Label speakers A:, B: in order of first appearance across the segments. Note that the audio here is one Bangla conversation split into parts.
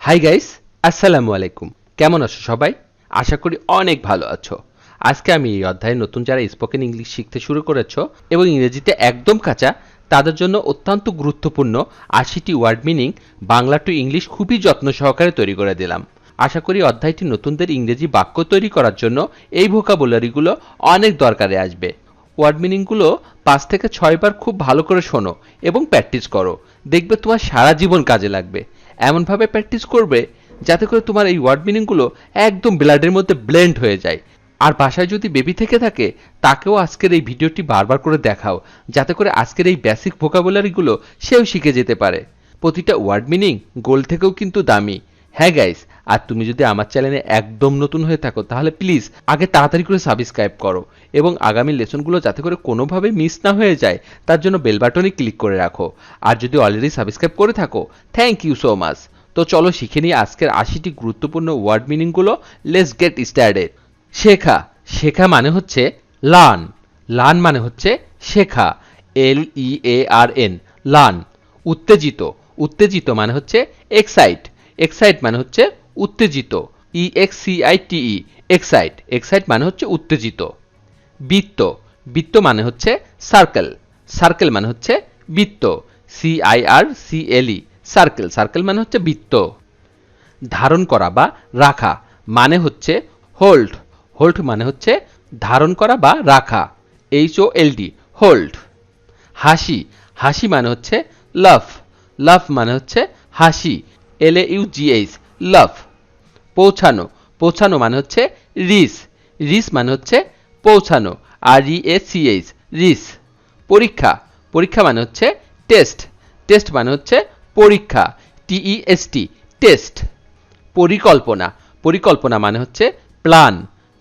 A: হাই গাইস, আসসালামু আলাইকুম। কেমন আছো সবাই? আশা করি অনেক ভালো আছো। আজকে আমি এই অধ্যায়ে নতুন যারা স্পোকেন ইংলিশ শিখতে শুরু করেছো এবং ইংরেজিতে একদম কাঁচা তাদের জন্য অত্যন্ত গুরুত্বপূর্ণ ৮০টি word meaning Bangla to English খুবই যত্ন সহকারে তৈরি করে দিলাম। আশা করি অধ্যায়টি নতুনদের ইংরেজি বাক্য তৈরি করার জন্য এই ভোকাবুলারিগুলো অনেক দরকারে আসবে। ওয়ার্ড মিনিংগুলো ৫ থেকে ৬ বার খুব ভালো করে শোনো এবং প্র্যাকটিস করো। দেখবে তোমার সারা জীবন কাজে লাগবে। এমনভাবে প্র্যাকটিস করবে যাতে করে তোমার এই ওয়ার্ড মিনিংগুলো একদম ব্লাডের মধ্যে ব্লেন্ড হয়ে যায়। আর বাসায় যদি বেবি থেকে থাকে তাকেও আজকের এই ভিডিওটি বারবার করে দেখাও, যাতে করে আজকের এই বেসিক ভোকাবুলারিগুলো সেও শিখে যেতে পারে। প্রতিটা ওয়ার্ড মিনিং গোল থেকেও কিন্তু দামি। হ্যাঁ গাইস, আর তুমি যদি আমার চ্যানেলে একদম নতুন হয়ে থাকো তাহলে প্লিজ আগে তাড়াতাড়ি করে সাবস্ক্রাইব করো এবং আগামী লেসনগুলো যাতে করে কোনোভাবে মিস না হয়ে যায় তার জন্য বেল বাটনে ক্লিক করে রাখো। আর যদি অলরেডি সাবস্ক্রাইব করে থাকো, থ্যাংক ইউ সো মাচ। তো চলো শিখে নিই আজকের ৮০টি গুরুত্বপূর্ণ ওয়ার্ড মিনিংগুলো। Let's get started. শেখা। শেখা মানে হচ্ছে লার্ন। লার্ন মানে হচ্ছে শেখা, LEARN, লার্ন। উত্তেজিত। উত্তেজিত মানে হচ্ছে এক্সাইট। এক্সাইট মানে হচ্ছে উত্তেজিত, EXCITE, এক্সাইট। এক্সাইট মানে হচ্ছে উত্তেজিত। বৃত্ত। বৃত্ত মানে হচ্ছে সার্কেল। সার্কেল মানে হচ্ছে বৃত্ত, CIRCLE, সার্কেল। সার্কেল মানে হচ্ছে বৃত্ত। ধারণ করা বা রাখা মানে হচ্ছে হোল্ড। হোল্ড মানে হচ্ছে ধারণ করা বা রাখা, HOLD, হোল্ড। হাসি। হাসি মানে হচ্ছে লাফ। লাফ মানে হচ্ছে হাসি, LAUGH, লাফ। পৌঁছানো। পৌঁছানো মানে হচ্ছে রিচ। রিচ মানে হচ্ছে পৌঁছানো, REACH, রিচ। পরীক্ষা। পরীক্ষা মানে হচ্ছে টেস্ট। টেস্ট মানে হচ্ছে পরীক্ষা, TEST, টেস্ট। পরিকল্পনা। পরিকল্পনা মানে হচ্ছে প্ল্যান।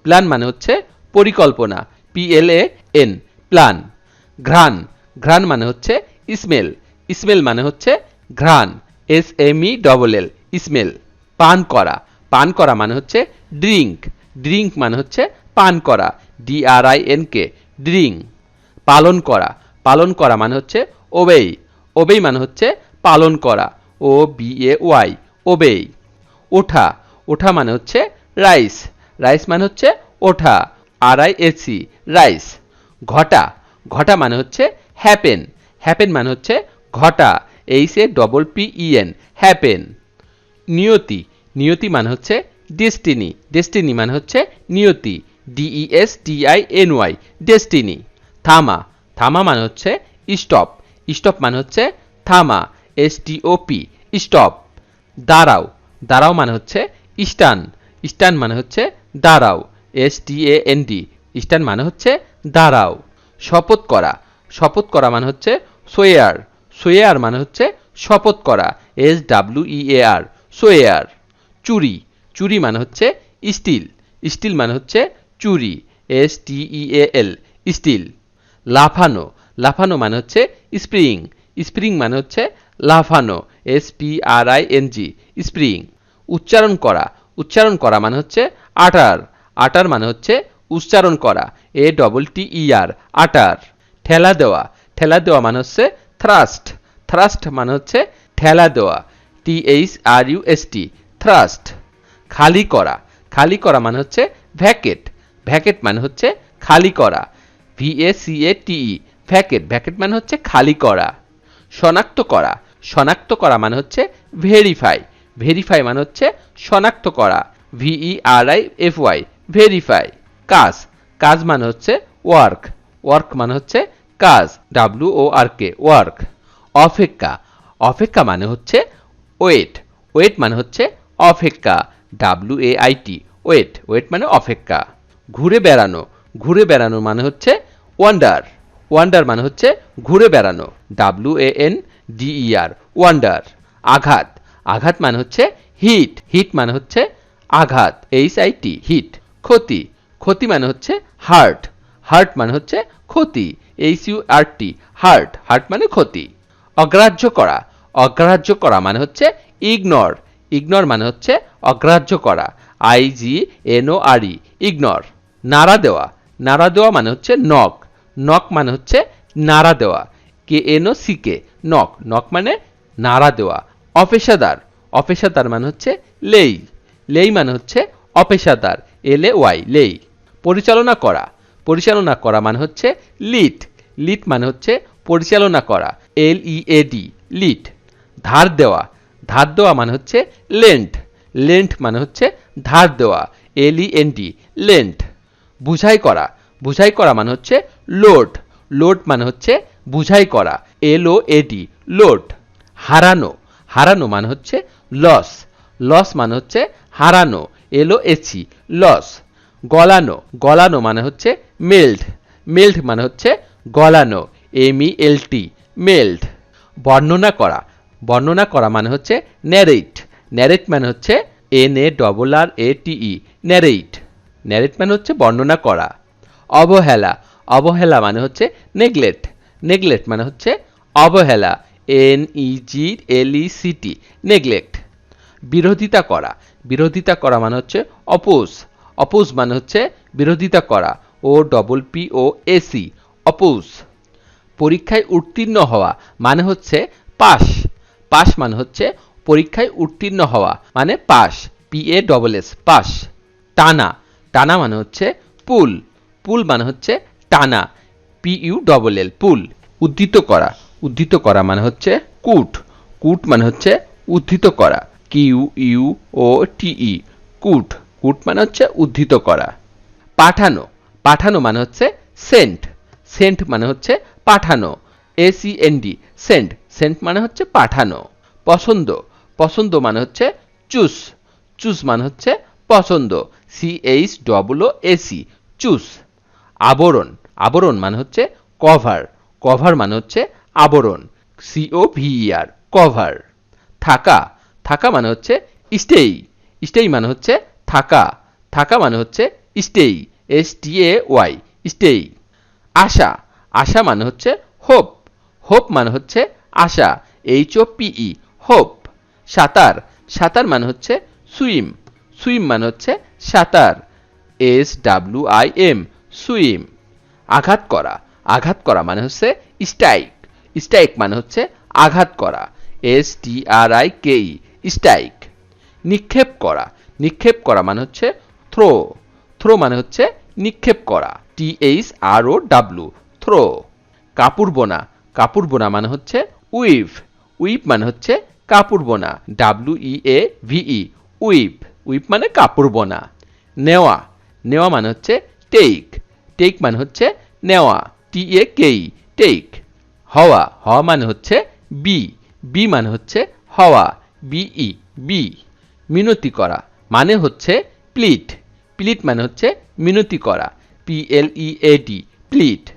A: প্ল্যান মানে হচ্ছে পরিকল্পনা, PLAN, প্ল্যান। ঘ্রাণ। ঘ্রাণ মানে হচ্ছে স্মেল। স্মেল মানে হচ্ছে ঘ্রাণ, SMELL, স্মেল। পান করা। পান করা মানে হচ্ছে ড্রিঙ্ক। ড্রিঙ্ক মানে হচ্ছে পান করা, DRINK, ড্রিঙ্ক। পালন করা। পালন করা মানে হচ্ছে ওবেই। ওবেই মানে হচ্ছে পালন করা, OBAY, ওবেই। ওঠা। ওঠা মানে হচ্ছে রাইস। রাইস মানে হচ্ছে ওঠা, RISE, রাইস। ঘটা। ঘটা মানে হচ্ছে হ্যাপেন। হ্যাপেন মানে হচ্ছে ঘটা, HAPPEN, হ্যাপেন। নিয়তি। নিয়তি মানে হচ্ছে ডেস্টিনি। ডেস্টিনি মানে হচ্ছে নিয়তি, DESTINY, ডেস্টিনি। থামা। থামা মানে হচ্ছে স্টপ। স্টপ মানে হচ্ছে থামা, STOP, স্টপ। দাঁড়াও। দাঁড়াও মানে হচ্ছে স্টান। স্টান মানে হচ্ছে দাঁড়াও, STAND, স্টান মানে হচ্ছে দাঁড়াও। শপথ করা। শপথ করা মানে হচ্ছে সোয়ার। সোয়ার মানে হচ্ছে শপথ করা, SWEAR, সোয়ার। চুরি। চুরি মানে হচ্ছে স্টিল। স্টিল মানে হচ্ছে চুরি, STEAL, স্টিল। লাফানো। লাফানো মানে হচ্ছে স্প্রিং। স্প্রিং মানে হচ্ছে লাফানো, SPRING, স্প্রিং। উচ্চারণ করা। উচ্চারণ করা মানে হচ্ছে আটার। আটার মানে হচ্ছে উচ্চারণ করা, ATTER, আটার। ঠেলা দেওয়া। ঠেলা দেওয়া মানে হচ্ছে থ্রাস্ট। থ্রাস্ট মানে হচ্ছে ঠেলা দেওয়া, THRUST, থ্রাস্ট। খালি করা। খালি করা মানে হচ্ছে ভ্যাকেট। ভ্যাকেট মানে হচ্ছে খালি করা, VACATE, ভ্যাকেট। ভ্যাকেট মানে হচ্ছে খালি করা। শনাক্ত করা। শনাক্ত করা মানে হচ্ছে ভেরিফাই। ভেরিফাই মানে হচ্ছে শনাক্ত করা, VERIFY, ভেরিফাই। কাজ। কাজ মানে হচ্ছে ওয়ার্ক। ওয়ার্ক মানে হচ্ছে কাজ, WORK, ওয়ার্ক। অপেক্ষা। অপেক্ষা মানে হচ্ছে ওয়েট। ওয়েট মানে হচ্ছে অপেক্ষা, WAIT, ওয়েট। ওয়েট মানে অপেক্ষা। ঘুরে বেড়ানো। ঘুরে বেড়ানো মানে হচ্ছে ওয়ান্ডার। ওয়ান্ডার মানে হচ্ছে ঘুরে বেড়ানো, WANDER, ওয়ান্ডার। আঘাত। আঘাত মানে হচ্ছে হিট। হিট মানে হচ্ছে আঘাত, HIT, হিট। ক্ষতি। ক্ষতি মানে হচ্ছে হার্ট। হার্ট মানে হচ্ছে ক্ষতি, HURT, হার্ট। হার্ট মানে ক্ষতি। অগ্রাহ্য করা। অগ্রাহ্য করা মানে হচ্ছে ইগনোর। ইগনোর মানে হচ্ছে অগ্রাহ্য করা, IGNORE, ইগনোর। নাড়া দেওয়া। নাড়া দেওয়া মানে হচ্ছে নক। নক মানে হচ্ছে নাড়া দেওয়া, KNOCK, নক। নক মানে নাড়া দেওয়া। অপেশাদার। অপেশাদার মানে হচ্ছে লেই, লেই মানে হচ্ছে অপেশাদার, LAY লেই। পরিচালনা করা, পরিচালনা করা মানে হচ্ছে লিড, লিড মানে হচ্ছে পরিচালনা করা, LEAD লিড। ধার দেওয়া, ধার দেওয়া মানে হচ্ছে লেন্ট, লেন্ট মানে হচ্ছে ধার দেওয়া, LEND লেন্ট। বুঝাই করা, বুঝাই করা মানে হচ্ছে লোড, লোড মানে হচ্ছে বুঝাই করা, LOAD লোড। হারানো, হারানো মানে হচ্ছে লস, লস মানে হচ্ছে হারানো, LOSE লস। গলানো, গলানো মানে হচ্ছে মেল্ট, মেল্ট মানে হচ্ছে গলানো, MELT মেল্ট। বর্ণনা করা, বর্ণনা করা মানে হচ্ছে ন্যারেট, ন্যারেট মানে হচ্ছে NARRATE ন্যারেট, ন্যারেট মানে হচ্ছে বর্ণনা করা। অবহেলা, অবহেলা মানে হচ্ছে নেগলেক্ট, নেগলেক্ট মানে হচ্ছে অবহেলা, NEGLECT নেগলেক্ট। বিরোধিতা করা, বিরোধিতা করা মানে হচ্ছে অপোজ, অপোজ মানে হচ্ছে বিরোধিতা করা, OPPOAC অপোজ। পরীক্ষায় উত্তীর্ণ হওয়া মানে হচ্ছে পাস, পাস মানে হচ্ছে পরীক্ষায় উত্তীর্ণ হওয়া মানে পাস, PASS পাস। টানা, টানা মানে হচ্ছে পুল, পুল মানে হচ্ছে টানা, PULL পুল। উদ্ধৃত করা, উদ্ধৃত করা মানে হচ্ছে কুট, কুট মানে হচ্ছে উদ্ধৃত করা, QUOTE কুট, কুট মানে হচ্ছে উদ্ধৃত করা। পাঠানো, পাঠানো মানে হচ্ছে সেন্ট, সেন্ট মানে হচ্ছে পাঠানো, ACND সেন্ট, সেন্ট মানে হচ্ছে পাঠানো। পছন্দ, পছন্দ মানে হচ্ছে চুজ, চুজ মানে হচ্ছে পছন্দ, CHOOAC চুজ। আবরণ, আবরণ মানে হচ্ছে কভার, কভার মানে হচ্ছে আবরণ, COVER কভার। থাকা, থাকা মানে হচ্ছে স্টেই, স্টেই মানে হচ্ছে থাকা, থাকা মানে হচ্ছে স্টেই, STAY স্টেই। আশা, আশা মানে হচ্ছে হোপ, হোপ মানে হচ্ছে আশা, HOPE হোপ। সাঁতার, সাঁতার মানে হচ্ছে সুইম, সুইম মানে হচ্ছে সাঁতার, SWIM সুইম। আঘাত করা, আঘাত করা মানে হচ্ছে স্ট্রাইক, স্ট্রাইক মানে হচ্ছে আঘাত করা, STRIKE স্ট্রাইক। নিক্ষেপ করা, নিক্ষেপ করা মানে হচ্ছে থ্রো, থ্রো মানে হচ্ছে নিক্ষেপ করা, THROW থ্রো। কাপড় বোনা, কাপড় বোনা মানে হচ্ছে উইভ, উইভ মানে হচ্ছে কাপড় বোনা, WEAVE উইভ, উইভ মানে কাপড় বোনা। নেওয়া, নেওয়া মানে হচ্ছে টেক, টেক মানে হচ্ছে নেওয়া, TAKE টেক। হওয়া, হওয়া মানে হচ্ছে বি, বি মানে হচ্ছে হওয়া, BE বি। মিনতি করা মানে হচ্ছে প্লিট, প্লিট মানে হচ্ছে মিনতি করা, PLEAD প্লিট।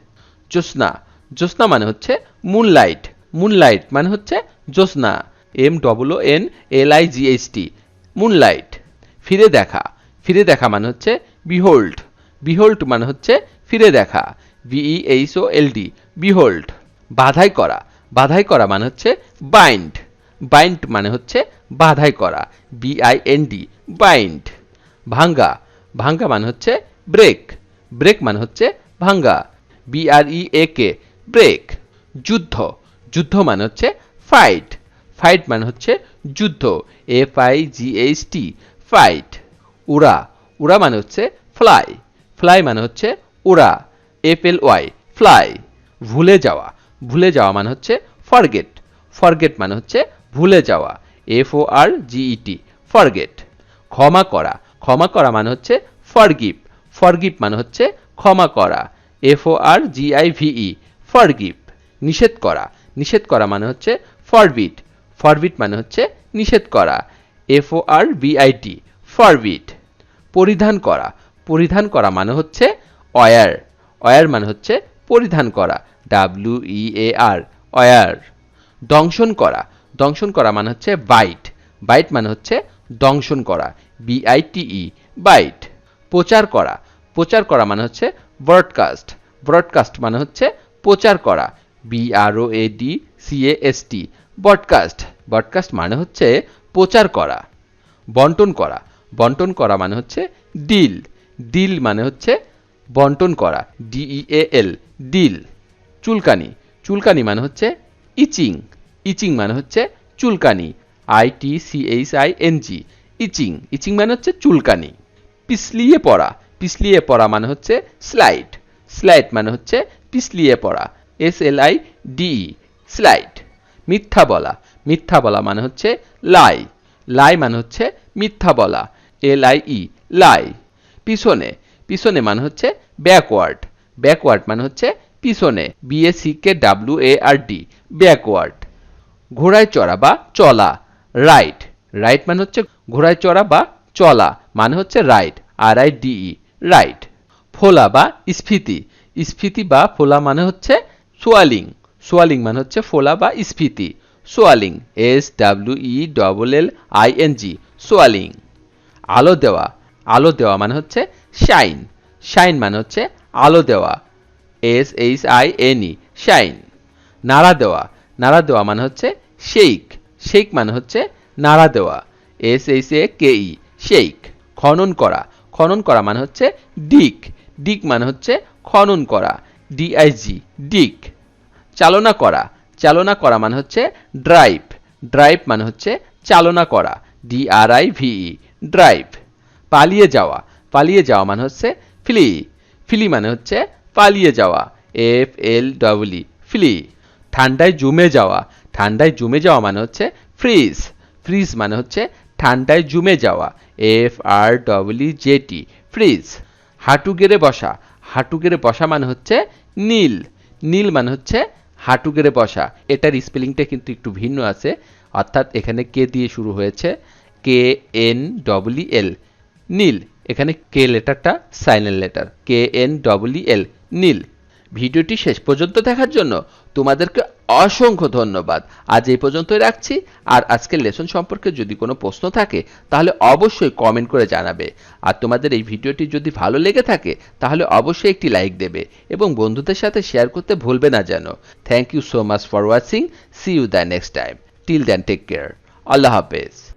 A: জ্যোৎস্না, জ্যোৎস্না মানে হচ্ছে মুনলাইট, মুনলাইট মানে হচ্ছে জ্যোৎস্না, MOONLIGHT মুনলাইট। ফিরে দেখা, ফিরে দেখা মানে হচ্ছে বিহোল্ড, বিহোল্ড মানে হচ্ছে ফিরে দেখা, BEHOLD বিহোল্ড। বাধাই করা, বাধাই করা মানে হচ্ছে বাইন্ড, বাইন্ড মানে হচ্ছে বাধাই করা, BIND বাইন্ড। ভাঙ্গা, ভাঙ্গা মানে হচ্ছে ব্রেক, ব্রেক মানে হচ্ছে ভাঙ্গা, BREAK ব্রেক। যুদ্ধ, যুদ্ধ মানে হচ্ছে ফাইট, ফাইট মানে হচ্ছে যুদ্ধ, FIGHT ফাইট। উড়া, উড়া মানে হচ্ছে ফ্লাই, ফ্লাই মানে হচ্ছে উড়া, FLY ফ্লাই। ভুলে যাওয়া, ভুলে যাওয়া মানে হচ্ছে ফরগেট, ফরগেট মানে হচ্ছে ভুলে যাওয়া, FORGET ফরগেট। ক্ষমা করা, ক্ষমা করা মানে হচ্ছে ফরগিভ, ফরগিভ মানে হচ্ছে ক্ষমা করা, FORGIVE ফরগিভ। নিষেধ করা, নিষেধ করা মানে হচ্ছে ফরবিট, ফরবিট মানে হচ্ছে নিষেধ করা, FORBIT ফরবিট। পরিধান করা, পরিধান করা মানে হচ্ছে ওয়্যার, ওয়্যার মানে হচ্ছে পরিধান করা, WEAR ওয়্যার। দংশন করা, দংশন করা মানে হচ্ছে বাইট, বাইট মানে হচ্ছে দংশন করা, BITE বাইট। প্রচার করা, প্রচার করা মানে হচ্ছে ব্রডকাস্ট, ব্রডকাস্ট মানে হচ্ছে প্রচার করা, BROADCAST ব্রডকাস্ট, ব্রডকাস্ট মানে হচ্ছে প্রচার করা। বন্টন করা, বন্টন করা মানে হচ্ছে ডিল, ডিল মানে হচ্ছে বন্টন করা, DEAL ডিল। চুলকানি, চুলকানি মানে হচ্ছে ইচিং, ইচিং মানে হচ্ছে চুলকানি, ITCHING, ইচিং, ইচিং মানে হচ্ছে চুলকানি। পিছলিয়ে পড়া, পিছলিয়ে পড়া মানে হচ্ছে স্লাইড, স্লাইড মানে হচ্ছে পিছলিয়ে পড়া, SLIDE, স্লাইড। মিথ্যা বলা, মিথ্যা বলা মানে হচ্ছে লাই, লাই মানে হচ্ছে মিথ্যা বলা, LIE, লাই। পিছনে, পিছনে মানে হচ্ছে ব্যাকওয়ার্ড, ব্যাকওয়ার্ড মানে হচ্ছে পিছনে, BACKWARD, ব্যাকওয়ার্ড। ঘোড়ায় চড়া বা চলা, রাইড, রাইড মানে হচ্ছে ঘোড়ায় চড়া বা চলা মানে হচ্ছে রাইড, RIDE, রাইড। ফোলা বা স্ফীতি, স্ফীতি বা ফোলা মানে হচ্ছে সোয়ালিং, সোয়ালিং মানে হচ্ছে ফোলা বা স্ফীতি, সোয়ালিং, SWELLING, সোয়ালিং। আলো দেওয়া, আলো দেওয়া মানে হচ্ছে শাইন, শাইন মানে হচ্ছে আলো দেওয়া, SHINE, শাইন। নাড়া দেওয়া, নাড়া দেওয়া মানে হচ্ছে শেক, শেক মানে হচ্ছে নাড়া দেওয়া, SHAKE, শেক। খনন করা, খনন করা মানে হচ্ছে ডিগ, ডিগ মানে হচ্ছে খনন করা, DIG, ডিগ। চালনা করা, চালনা করা মানে হচ্ছে ড্রাইভ, ড্রাইভ মানে হচ্ছে চালনা করা, DRIVE, ড্রাইভ। পালিয়ে যাওয়া, পালিয়ে যাওয়া মানে হচ্ছে ফ্লি, ফ্লি মানে হচ্ছে পালিয়ে যাওয়া, FLEE, ফ্লি। ঠান্ডায় জমে যাওয়া, ঠান্ডায় জমে যাওয়া মানে হচ্ছে ফ্রিজ, ফ্রিজ মানে হচ্ছে ঠান্ডায় জমে যাওয়া, FREEZT, ফ্রিজ। হাঁটু গেড়ে বসা, হাঁটু গেড়ে বসা মানে হচ্ছে নীল, নীল মানে হচ্ছে হাঁটু গেড়ে বসা। এটার স্পেলিংটা কিন্তু একটু ভিন্ন আছে, অর্থাৎ এখানে কে দিয়ে শুরু হয়েছে, KNEL, নীল। এখানে কে লেটারটা সাইলেন্ট লেটার, KNEL, নীল। ভিডিওটি শেষ পর্যন্ত দেখার জন্য তোমাদেরকে অসংখ্য ধন্যবাদ। আজ এই পর্যন্তই রাখছি। আর আজকের লেসন সম্পর্কে যদি কোনো প্রশ্ন থাকে তাহলে অবশ্যই কমেন্ট করে জানাবে। আর তোমাদের এই ভিডিওটি যদি ভালো লেগে থাকে তাহলে অবশ্যই একটি লাইক দেবে এবং বন্ধুদের সাথে শেয়ার করতে ভুলবে না যেন। Thank you so much for watching. See you the next time. Till then take care. Allah হাফেজ।